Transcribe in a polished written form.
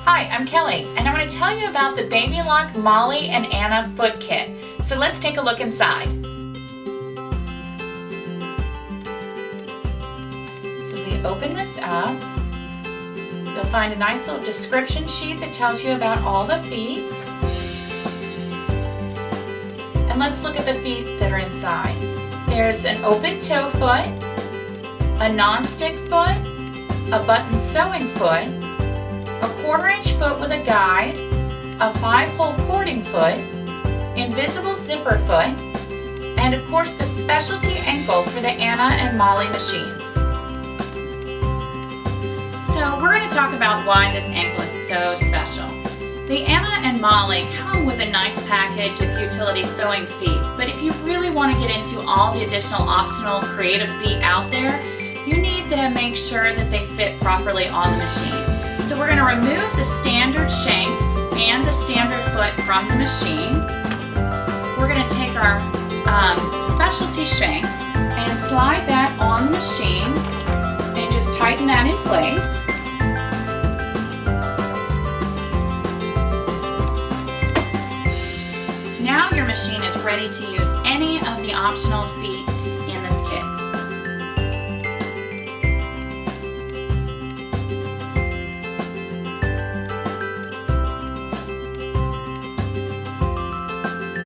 Hi, I'm Kelly, and I want to tell you about the Babylock Molly and Anna Foot Kit. So let's take a look inside. So we open this up. You'll find a nice little description sheet that tells you about all the feet. And let's look at the feet that are inside. There's an open toe foot, a non-stick foot, a button sewing foot, a 1/4-inch foot with a guide, a 5-hole cording foot, invisible zipper foot, and of course the specialty ankle for the Anna and Molly machines. So we're going to talk about why this ankle is so special. The Anna and Molly come with a nice package of utility sewing feet, but if you really want to get into all the additional optional creative feet out there, you need to make sure that they fit properly on the machine. So we're going to remove the standard shank and the standard foot from the machine. We're going to take our specialty shank and slide that on the machine and just tighten that in place. Now your machine is ready to use any of the optional feet in this kit.